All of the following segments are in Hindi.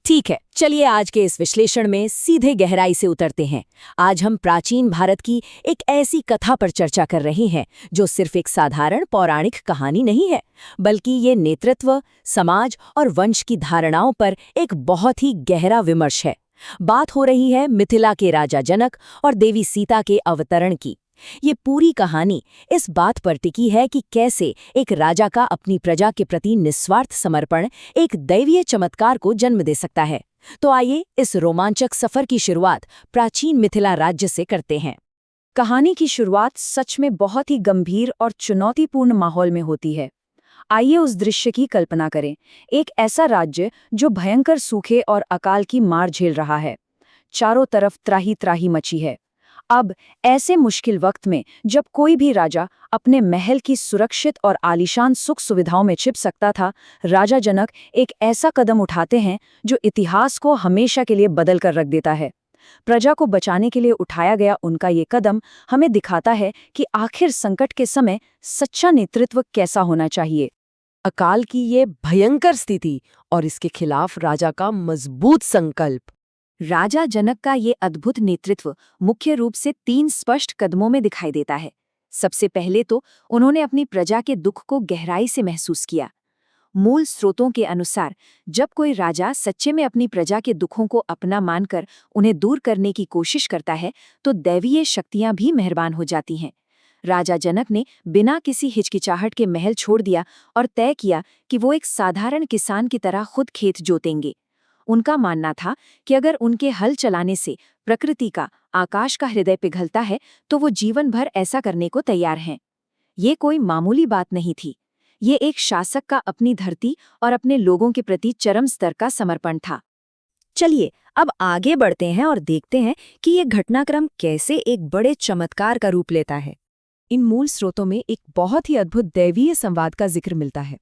ठीक है, चलिए आज के इस विश्लेषण में सीधे गहराई से उतरते हैं। आज हम प्राचीन भारत की एक ऐसी कथा पर चर्चा कर रहे हैं जो सिर्फ एक साधारण पौराणिक कहानी नहीं है, बल्कि ये नेतृत्व, समाज और वंश की धारणाओं पर एक बहुत ही गहरा विमर्श है। बात हो रही है मिथिला के राजा जनक और देवी सीता के अवतरण की। ये पूरी कहानी इस बात पर टिकी है कि कैसे एक राजा का अपनी प्रजा के प्रति निस्वार्थ समर्पण एक दैवीय चमत्कार को जन्म दे सकता है। तो आइए इस रोमांचक सफर की शुरुआत प्राचीन मिथिला राज्य से करते हैं। कहानी की शुरुआत सच में बहुत ही गंभीर और चुनौतीपूर्ण माहौल में होती है। आइए उस दृश्य की कल्पना करें। एक ऐसा राज्य जो भयंकर सूखे और अकाल की मार झेल रहा है। चारों तरफ त्राही त्राही मची है। अब ऐसे मुश्किल वक्त में जब कोई भी राजा अपने महल की सुरक्षित और आलीशान सुख सुविधाओं में छिप सकता था, राजा जनक एक ऐसा कदम उठाते हैं जो इतिहास को हमेशा के लिए बदल कर रख देता है। प्रजा को बचाने के लिए उठाया गया उनका ये कदम हमें दिखाता है कि आखिर संकट के समय सच्चा नेतृत्व कैसा होना चाहिए। अकाल की ये भयंकर स्थिति और इसके खिलाफ राजा का मजबूत संकल्प। राजा जनक का ये अद्भुत नेतृत्व मुख्य रूप से 3 स्पष्ट कदमों में दिखाई देता है। सबसे पहले तो उन्होंने अपनी प्रजा के दुख को गहराई से महसूस किया। मूल स्रोतों के अनुसार जब कोई राजा सच्चे में अपनी प्रजा के दुखों को अपना मानकर उन्हें दूर करने की कोशिश करता है, तो दैवीय शक्तियां भी मेहरबान हो जाती हैं। राजा जनक ने बिना किसी हिचकिचाहट के महल छोड़ दिया और तय किया कि वो एक साधारण किसान की तरह खुद खेत जोतेंगे। उनका मानना था कि अगर उनके हल चलाने से प्रकृति का, आकाश का हृदय पिघलता है, तो वो जीवन भर ऐसा करने को तैयार हैं। ये कोई मामूली बात नहीं थी। ये एक शासक का अपनी धरती और अपने लोगों के प्रति चरम स्तर का समर्पण था। चलिए अब आगे बढ़ते हैं और देखते हैं कि ये घटनाक्रम कैसे एक बड़े चमत्कार का रूप लेता है। इन मूल स्रोतों में एक बहुत ही अद्भुत दैवीय संवाद का जिक्र मिलता है।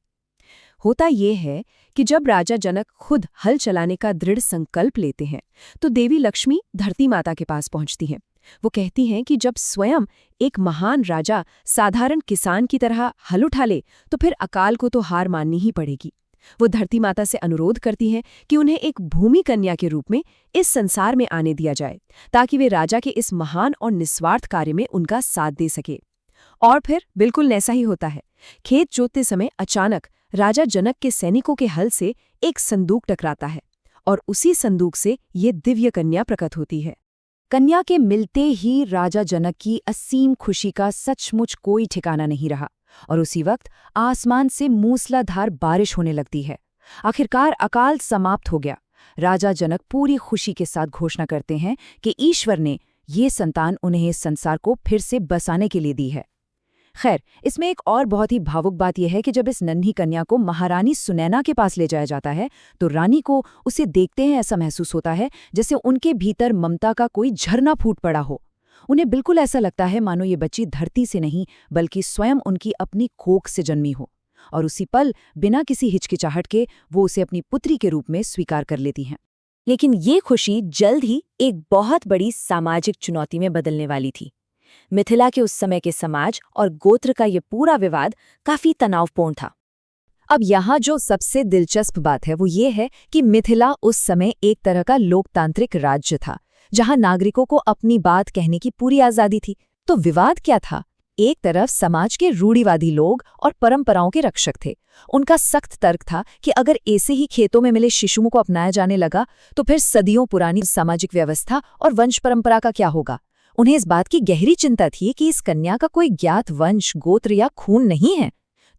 होता ये है कि जब राजा जनक खुद हल चलाने का दृढ़ संकल्प लेते हैं, तो देवी लक्ष्मी धरती माता के पास पहुंचती हैं। वो कहती हैं कि जब स्वयं एक महान राजा साधारण किसान की तरह हल उठा ले, तो फिर अकाल को तो हार माननी ही पड़ेगी। वो धरती माता से अनुरोध करती हैं कि उन्हें एक भूमि कन्या के रूप में इस संसार में आने दिया जाए, ताकि वे राजा के इस महान और निस्वार्थ कार्य में उनका साथ दे सके। और फिर बिल्कुल ऐसा ही होता है। खेत जोतते समय अचानक राजा जनक के सैनिकों के हल से एक संदूक टकराता है और उसी संदूक से ये दिव्य कन्या प्रकट होती है। कन्या के मिलते ही राजा जनक की असीम खुशी का सचमुच कोई ठिकाना नहीं रहा और उसी वक्त आसमान से मूसलाधार बारिश होने लगती है। आखिरकार अकाल समाप्त हो गया। राजा जनक पूरी खुशी के साथ घोषणा करते हैं कि ईश्वर ने ये संतान उन्हें इस संसार को फिर से बसाने के लिए दी है। खैर, इसमें एक और बहुत ही भावुक बात यह है कि जब इस नन्ही कन्या को महारानी सुनैना के पास ले जाया जाता है, तो रानी को उसे देखते हैं ऐसा महसूस होता है जैसे उनके भीतर ममता का कोई झरना फूट पड़ा हो। उन्हें बिल्कुल ऐसा लगता है मानो ये बच्ची धरती से नहीं बल्कि स्वयं उनकी अपनी कोख से जन्मी हो, और उसी पल बिना किसी हिचकिचाहट के वो उसे अपनी पुत्री के रूप में स्वीकार कर लेती हैं। लेकिन ये खुशी जल्द ही एक बहुत बड़ी सामाजिक चुनौती में बदलने वाली थी। मिथिला के उस समय के समाज और गोत्र का ये पूरा विवाद काफी तनावपूर्ण था। अब यहाँ जो सबसे दिलचस्प बात है वो ये है कि मिथिला उस समय एक तरह का लोकतांत्रिक राज्य था, जहाँ नागरिकों को अपनी बात कहने की पूरी आज़ादी थी। तो विवाद क्या था? एक तरफ समाज के रूढ़िवादी लोग और परंपराओं के रक्षक थे। उनका सख्त तर्क था कि अगर ऐसे ही खेतों में मिले शिशुओं को अपनाया जाने लगा, तो फिर सदियों पुरानी सामाजिक व्यवस्था और वंश परंपरा का क्या होगा। उन्हें इस बात की गहरी चिंता थी कि इस कन्या का कोई ज्ञात वंश, गोत्र या खून नहीं है।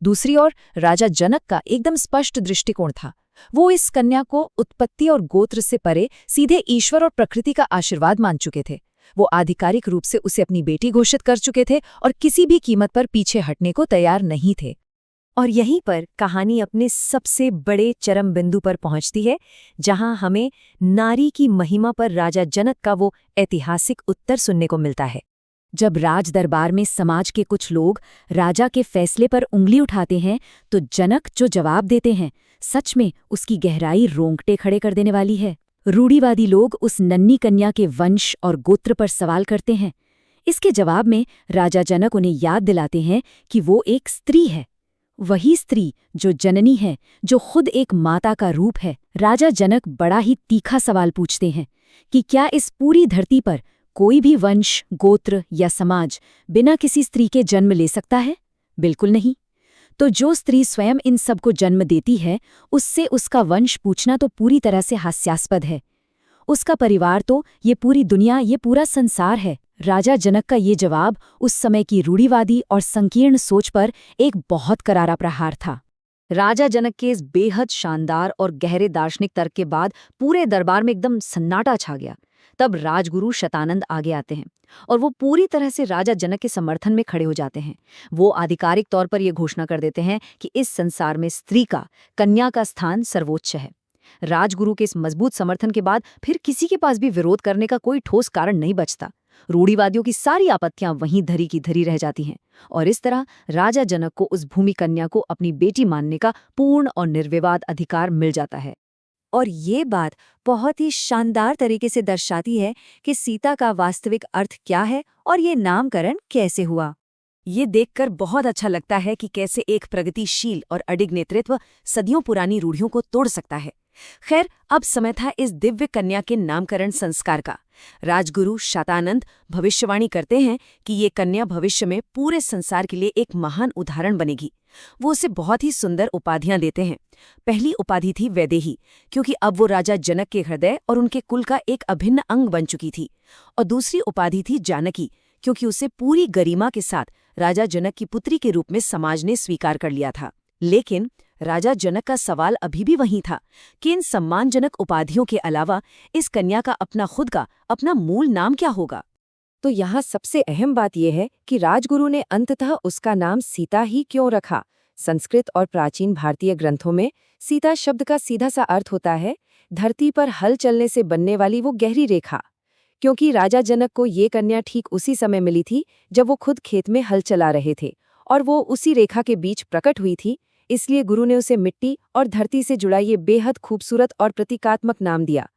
दूसरी ओर राजा जनक का एकदम स्पष्ट दृष्टिकोण था। वो इस कन्या को उत्पत्ति और गोत्र से परे सीधे ईश्वर और प्रकृति का आशीर्वाद मान चुके थे। वो आधिकारिक रूप से उसे अपनी बेटी घोषित कर चुके थे और किसी भी कीमत पर पीछे हटने को तैयार नहीं थे। और यहीं पर कहानी अपने सबसे बड़े चरम बिंदु पर पहुंचती है, जहां हमें नारी की महिमा पर राजा जनक का वो ऐतिहासिक उत्तर सुनने को मिलता है। जब राज दरबार में समाज के कुछ लोग राजा के फैसले पर उंगली उठाते हैं, तो जनक जो जवाब देते हैं, सच में उसकी गहराई रोंगटे खड़े कर देने वाली है। रूढ़िवादी लोग उस नन्ही कन्या के वंश और गोत्र पर सवाल करते हैं। इसके जवाब में राजा जनक उन्हें याद दिलाते हैं कि वो एक स्त्री है। वही स्त्री जो जननी है, जो खुद एक माता का रूप है। राजा जनक बड़ा ही तीखा सवाल पूछते हैं कि क्या इस पूरी धरती पर कोई भी वंश, गोत्र या समाज बिना किसी स्त्री के जन्म ले सकता है? बिल्कुल नहीं। तो जो स्त्री स्वयं इन सबको जन्म देती है, उससे उसका वंश पूछना तो पूरी तरह से हास्यास्पद है। उसका परिवार तो ये पूरी दुनिया, ये पूरा संसार है। राजा जनक का ये जवाब उस समय की रूढ़िवादी और संकीर्ण सोच पर एक बहुत करारा प्रहार था। राजा जनक के इस बेहद शानदार और गहरे दार्शनिक तर्क के बाद पूरे दरबार में एकदम सन्नाटा छा गया। तब राजगुरु शतानंद आगे आते हैं और वो पूरी तरह से राजा जनक के समर्थन में खड़े हो जाते हैं। वो आधिकारिक तौर पर यह घोषणा कर देते हैं कि इस संसार में स्त्री का, कन्या का स्थान सर्वोच्च है। राजगुरु के इस मजबूत समर्थन के बाद फिर किसी के पास भी विरोध करने का कोई ठोस कारण नहीं बचता। रूढ़िवादियों की सारी आपत्तियां वहीं धरी की धरी रह जाती हैं और इस तरह राजा जनक को उस भूमि कन्या को अपनी बेटी मानने का पूर्ण और निर्विवाद अधिकार मिल जाता है। और ये बात बहुत ही शानदार तरीके से दर्शाती है कि सीता का वास्तविक अर्थ क्या है और ये नामकरण कैसे हुआ। ये देखकर बहुत अच्छा लगता है कि कैसे एक प्रगतिशील और अडिग नेतृत्व सदियों पुरानी रूढ़ियों को तोड़ सकता है। खैर, अब समय था इस दिव्य कन्या के नामकरण संस्कार का। राजगुरु शतानंद भविष्यवाणी करते हैं कि ये कन्या भविष्य में पूरे संसार के लिए एक महान उदाहरण बनेगी। वो उसे बहुत ही सुंदर उपाधियां देते हैं। पहली उपाधि थी वैदेही, क्योंकि अब वो राजा जनक के हृदय और उनके कुल का एक अभिन्न अंग बन चुकी थी। और दूसरी उपाधि थी जानकी, क्योंकि उसे पूरी गरिमा के साथ राजा जनक की पुत्री के रूप में समाज ने स्वीकार कर लिया था। लेकिन राजा जनक का सवाल अभी भी वही था कि इन सम्मानजनक उपाधियों के अलावा इस कन्या का अपना खुद का, अपना मूल नाम क्या होगा? तो यहाँ सबसे अहम बात यह है कि राजगुरु ने अंततः उसका नाम सीता ही क्यों रखा। संस्कृत और प्राचीन भारतीय ग्रंथों में सीता शब्द का सीधा सा अर्थ होता है धरती पर हल चलने से बनने वाली वो गहरी रेखा। क्योंकि राजा जनक को ये कन्या ठीक उसी समय मिली थी जब वो खुद खेत में हल चला रहे थे और वो उसी रेखा के बीच प्रकट हुई थी, इसलिए गुरु ने उसे मिट्टी और धरती से जुड़ा ये बेहद खूबसूरत और प्रतीकात्मक नाम दिया।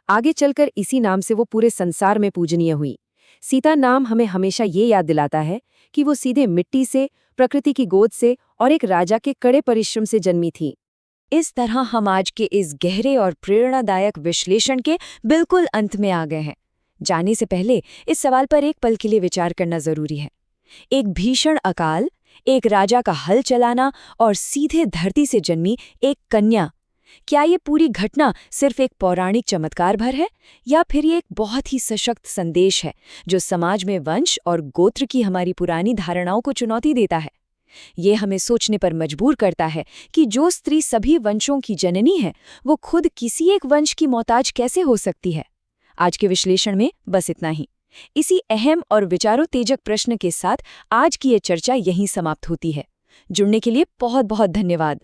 आगे चलकर इसी नाम से वो पूरे संसार में पूजनीय हुई। सीता नाम हमें हमेशा ये याद दिलाता है कि वो सीधे मिट्टी से, प्रकृति की गोद से और एक राजा के कड़े परिश्रम से जन्मी थी। इस तरह हम आज के इस गहरे और प्रेरणादायक विश्लेषण के बिल्कुल अंत में आ गए हैं। जाने से पहले इस सवाल पर एक पल के लिए विचार करना जरूरी है। एक भीषण अकाल, एक राजा का हल चलाना और सीधे धरती से जन्मी एक कन्या, क्या ये पूरी घटना सिर्फ एक पौराणिक चमत्कार भर है या फिर ये एक बहुत ही सशक्त संदेश है जो समाज में वंश और गोत्र की हमारी पुरानी धारणाओं को चुनौती देता है? ये हमें सोचने पर मजबूर करता है कि जो स्त्री सभी वंशों की जननी है, वो खुद किसी एक वंश की मोहताज कैसे हो सकती है? आज के विश्लेषण में बस इतना ही। इसी अहम और विचारोत्तेजक प्रश्न के साथ आज की ये चर्चा यहीं समाप्त होती है। जुड़ने के लिए बहुत बहुत धन्यवाद।